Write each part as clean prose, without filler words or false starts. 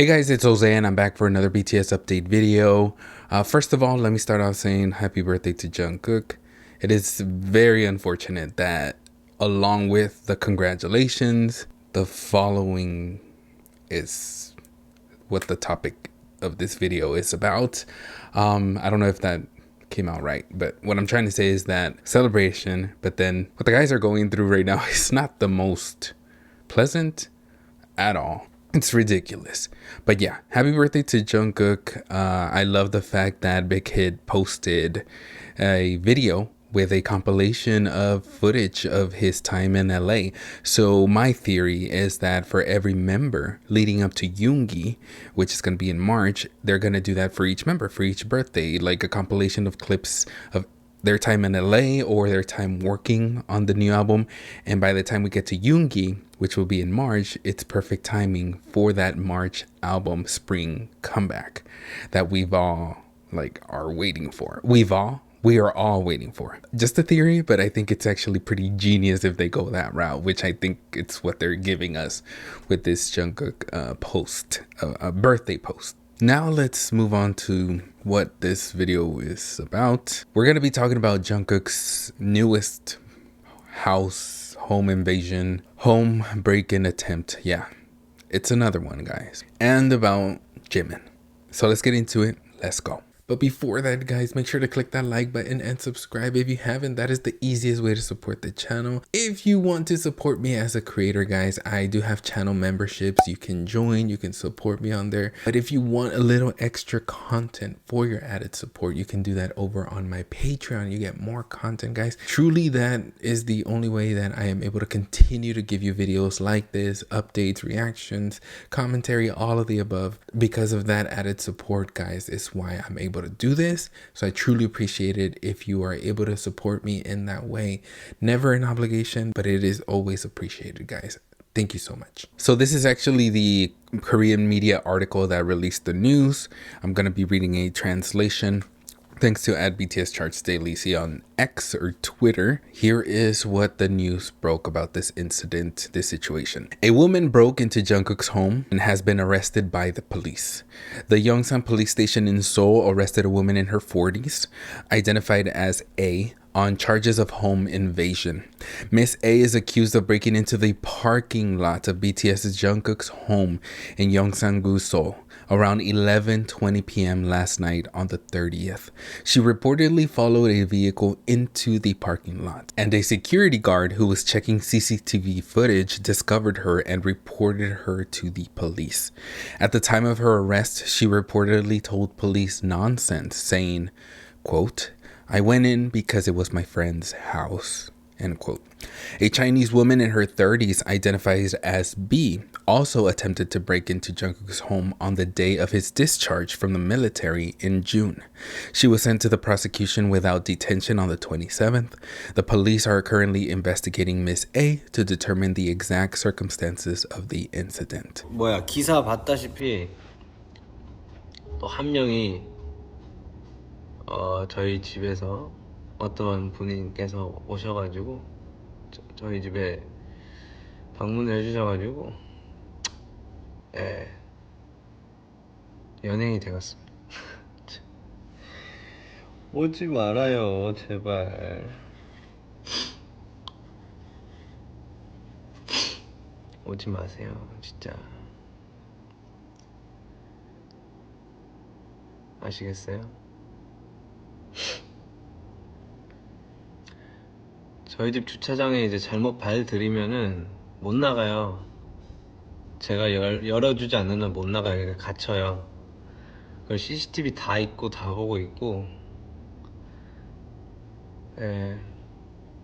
Hey guys, it's Jose and I'm back for another BTS update video. First of all, let me start off saying happy birthday to Jungkook. It is very unfortunate that along with the congratulations, the following is what the topic of this video is about. I don't know if that came out right, but what I'm trying to say is that celebration, but then what the guys are going through right now is not the most pleasant at all. It's ridiculous. But yeah, happy birthday to Jungkook. I love the fact that BigHit posted a video with a compilation of footage of his time in LA. So my theory is that for every member leading up to Yoongi, which is going to be in March, they're going to do that for each member, for each birthday, like a compilation of clips of their time in LA or their time working on the new album. And by the time we get to Yoongi, which will be in March, it's perfect timing for that March album spring comeback that we've all are waiting for. We are all waiting for. Just a theory, but I think it's actually pretty genius if they go that route, which I think it's what they're giving us with this Jungkook post, birthday post. Now let's move on to what this video is about. We're going to be talking about Jungkook's newest home invasion, home break-in attempt. Yeah, it's another one, guys. And about Jimin. So let's get into it. Let's go. But before that, guys, make sure to click that like button and subscribe if you haven't. That is the easiest way to support the channel. If you want to support me as a creator, guys, I do have channel memberships. You can join, you can support me on there. But if you want a little extra content for your added support, you can do that over on my Patreon. You get more content, guys. Truly, that is the only way that I am able to continue to give you videos like this, updates, reactions, commentary, all of the above. Because of that added support, guys, is why I'm able to do this. So I truly appreciate it if you are able to support me in that way. Never an obligation, but it is always appreciated, guys. Thank you so much. So this is actually the Korean media article that released the news. I'm going to be reading a translation. Thanks to @BTSChartsDaily on X or Twitter. Here is what the news broke about this incident, this situation. A woman broke into Jungkook's home and has been arrested by the police. The Yongsan police station in Seoul arrested a woman in her 40s, identified as A, on charges of home invasion. Miss A is accused of breaking into the parking lot of BTS's Jungkook's home in Yongsan-gu, Seoul, around 11:20 p.m. last night on the 30th. She reportedly followed a vehicle into the parking lot, and a security guard who was checking CCTV footage discovered her and reported her to the police. At the time of her arrest, she reportedly told police nonsense, saying, quote, "I went in because it was my friend's house," end quote. A Chinese woman in her 30s, identified as B, also attempted to break into Jungkook's home on the day of his discharge from the military in June. She was sent to the prosecution without detention on the 27th. The police are currently investigating Miss A to determine the exact circumstances of the incident. 기사 봤다시피 또 한 명이 저희 집에서 어떤 분께서 오셔가지고 저희 집에 방문을 해주셔가지고 연예인이 되었습니다. 오지 말아요, 제발. 오지 마세요, 진짜. 아시겠어요? 저희 집 주차장에 이제 잘못 발 들이면은 못 나가요. 제가 열어주지 않는 한 못 나가요. 갇혀요. 그 CCTV 다 있고 다 보고 있고,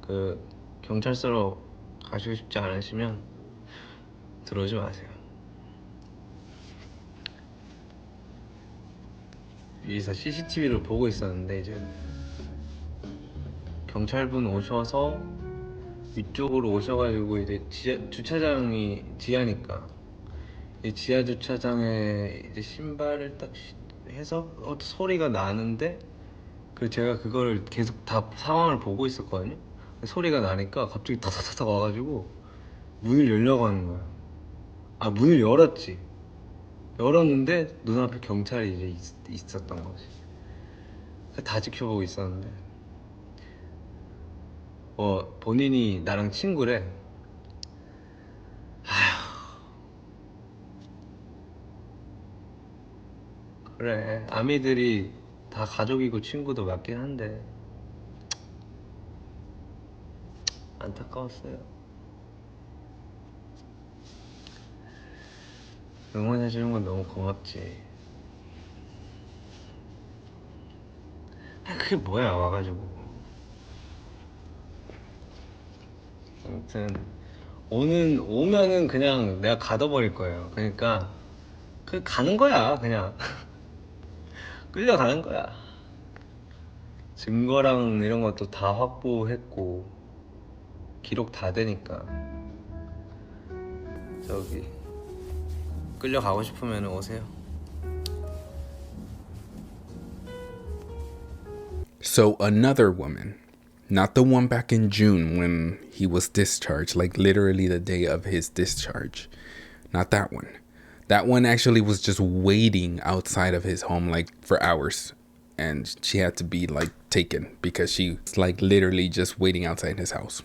그 경찰서로 가시고 싶지 않으시면 들어오지 마세요. 위에서 CCTV를 보고 있었는데 이제 경찰분 오셔서 위쪽으로 오셔가지고 이제 주차장이 지하니까 이 지하 주차장에 이제 신발을 딱 해서 소리가 나는데 제가 그걸 계속 다 상황을 보고 있었거든요. 소리가 나니까 갑자기 타타타타 와가지고 문을 열려고 하는 거야. 문을 열었지. 열었는데 눈앞에 경찰이 이제 있었던 거지. 다 지켜보고 있었는데 본인이 나랑 친구래. 그래, 아미들이 다 가족이고 친구도 맞긴 한데 안타까웠어요. 응원해주는 건 너무 고맙지. 그게 뭐야 와가지고. 아무튼 오면은 그냥 내가 가둬버릴 거예요. 그러니까 가는 거야 그냥. 끌려가는 거야. 증거랑 이런 것도 다 확보했고 기록 다 되니까 저기 끌려가고 싶으면 오세요. So another woman, not the one back in June when he was discharged, like literally the day of his discharge. Not that one. That one actually was just waiting outside of his home like for hours. And she had to be like taken because she was like literally just waiting outside his house.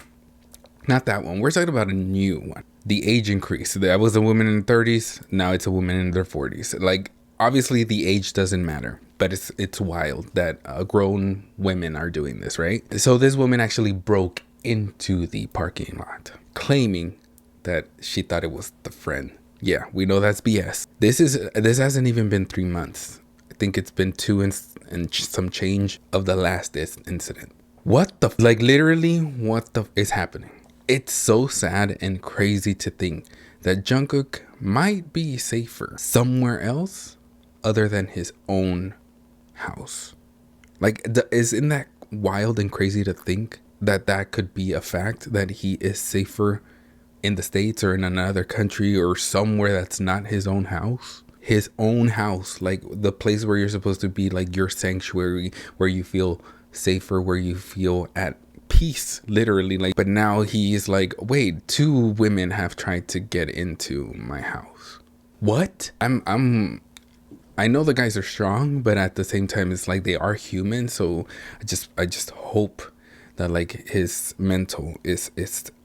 Not that one. We're talking about a new one. The age increase. That was a woman in their 30s. Now it's a woman in their 40s. Like, obviously the age doesn't matter, but it's wild that grown women are doing this, right? So this woman actually broke into the parking lot, claiming that she thought it was the friend. Yeah, we know that's BS. This hasn't even been 3 months. I think it's been 2 and some change of the last incident. What the like literally what the is happening? It's so sad and crazy to think that Jungkook might be safer somewhere else other than his own house. Like, isn't that wild and crazy to think that that could be a fact, that he is safer in the States or in another country or somewhere that's not his own house? His own house, like the place where you're supposed to be, like your sanctuary, where you feel safer, where you feel at peace, literally. Like, but now he's like, wait, 2 women have tried to get into my house. What? I know the guys are strong, but at the same time it's like they are human. So I just hope that like his mental is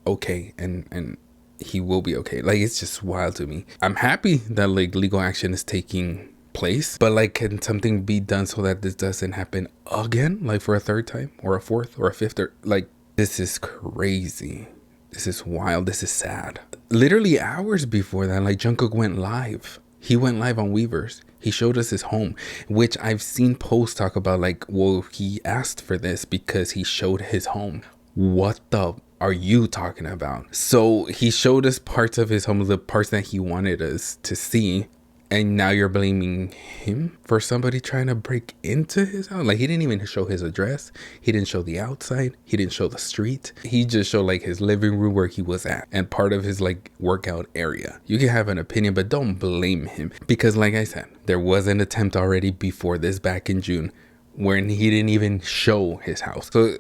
okay and he will be okay. Like, it's just wild to me. I'm happy that like legal action is taking place, but like, can something be done so that this doesn't happen again, like for a 3rd time or a 4th or a 5th, or like, this is crazy. This is wild. This is sad. Literally hours before that, like, Jungkook went live. He went live on Weverse. He showed us his home, which I've seen posts talk about like, well, he asked for this because he showed his home. What the are you talking about? So he showed us parts of his home, the parts that he wanted us to see. And now you're blaming him for somebody trying to break into his house? Like, he didn't even show his address. He didn't show the outside. He didn't show the street. He just showed like his living room where he was at and part of his like workout area. You can have an opinion, but don't blame him. Because like I said, there was an attempt already before this back in June when he didn't even show his house. So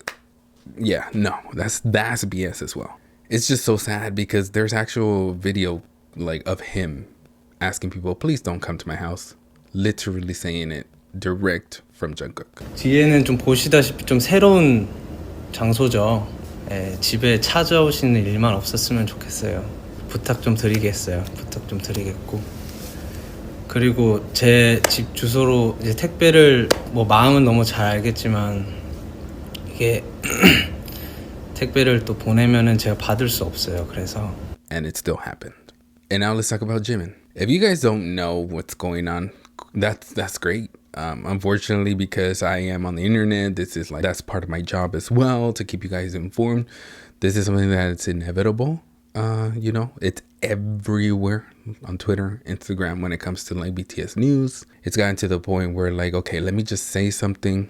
yeah, no, that's BS as well. It's just so sad because there's actual video like of him asking people, please don't come to my house. Literally saying it direct from Jungkook. 뒤에는 좀 보시다시피 좀 새로운 장소죠. 집에 찾아오시는 일만 없었으면 좋겠어요. 부탁 좀 드리겠고. 그리고 제 집 주소로 이제 택배를 뭐 마음은 너무 잘 알겠지만 이게 택배를 또 보내면은 제가 받을 수 없어요. 그래서 And it still happened. And now let's talk about Jimin. If you guys don't know what's going on, that's great. Unfortunately, because I am on the internet, this is like, that's part of my job as well, to keep you guys informed. This is something that's inevitable. You know, it's everywhere on Twitter, Instagram, when it comes to like BTS news. It's gotten to the point where like, okay, let me just say something,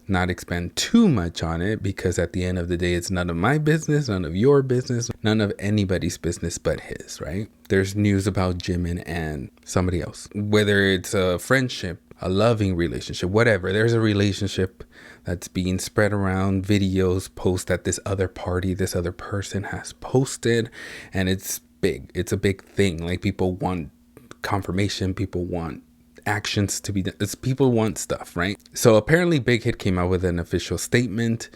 not expand too much on it, because at the end of the day, it's none of my business, none of your business, none of anybody's business but his, right? There's news about Jimin and somebody else, whether it's a friendship, a loving relationship, whatever. There's a relationship that's being spread around, videos, posts that this other party, this other person has posted, and it's big. It's a big thing. Like, people want confirmation, people want actions to be done. People want stuff, right? So apparently Big Hit came out with an official statement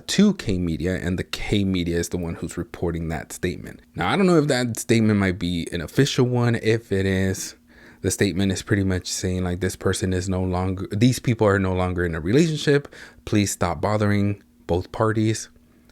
to K Media, and the K Media is the one who's reporting that statement. Now, I don't know if that statement might be an official one. If it is, the statement is pretty much saying like, these people are no longer in a relationship. Please stop bothering both parties.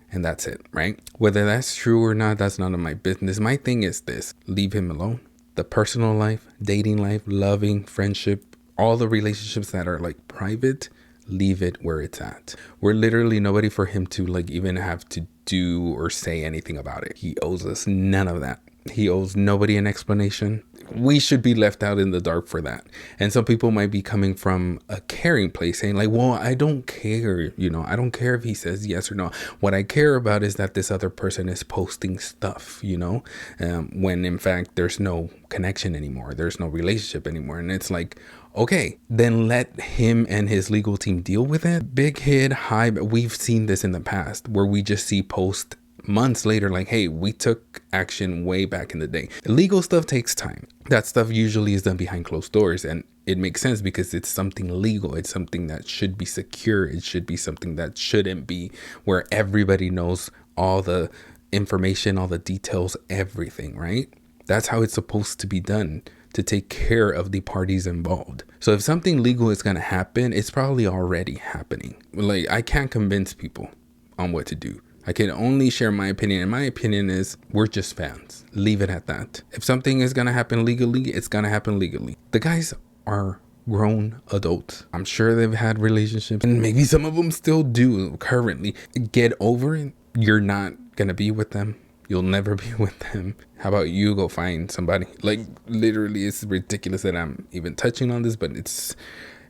And that's it, right? Whether that's true or not, that's none of my business. My thing is this: leave him alone. The personal life, dating life, loving, friendship, all the relationships that are like private, leave it where it's at. We're literally nobody for him to like even have to do or say anything about it. He owes us none of that. He owes nobody an explanation. We should be left out in the dark for that. And some people might be coming from a caring place saying like, well, I don't care. I don't care if he says yes or no. What I care about is that this other person is posting stuff, when in fact there's no connection anymore. There's no relationship anymore. And it's like, okay, then let him and his legal team deal with it. Big Hit, HYBE, we've seen this in the past where we just see posts months later like, hey, we took action way back in the day. Legal stuff takes time. That stuff usually is done behind closed doors, and it makes sense because it's something legal. It's something that should be secure. It should be something that shouldn't be where everybody knows all the information, all the details, everything, right? That's how it's supposed to be done, to take care of the parties involved. So if something legal is going to happen, it's probably already happening. Like, I can't convince people on what to do. I can only share my opinion, and my opinion is we're just fans. Leave it at that. If something is going to happen legally, it's going to happen legally. The guys are grown adults. I'm sure they've had relationships, and maybe some of them still do currently. Get over it. You're not going to be with them. You'll never be with them. How about you go find somebody? Like, literally, it's ridiculous that I'm even touching on this, but it's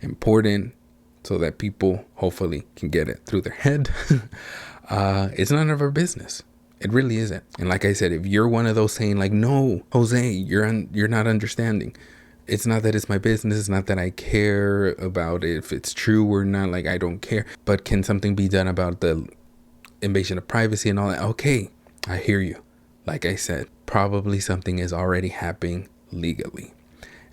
important so that people hopefully can get it through their head. It's none of our business. It really isn't. And like I said, if you're one of those saying like, no, Jose, you're not understanding. It's not that it's my business. It's not that I care about if it's true or not. Like, I don't care. But can something be done about the invasion of privacy and all that? Okay, I hear you. Like I said, probably something is already happening legally.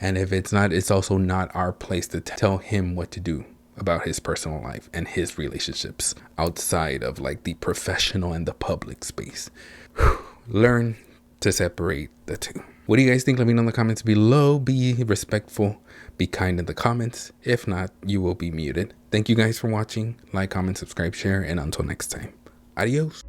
And if it's not, it's also not our place to tell him what to do about his personal life and his relationships outside of like the professional and the public space. Learn to separate the two. What do you guys think? Let me know in the comments below. Be respectful, be kind in the comments. If not, you will be muted. Thank you guys for watching. Like, comment, subscribe, share, and until next time, adios.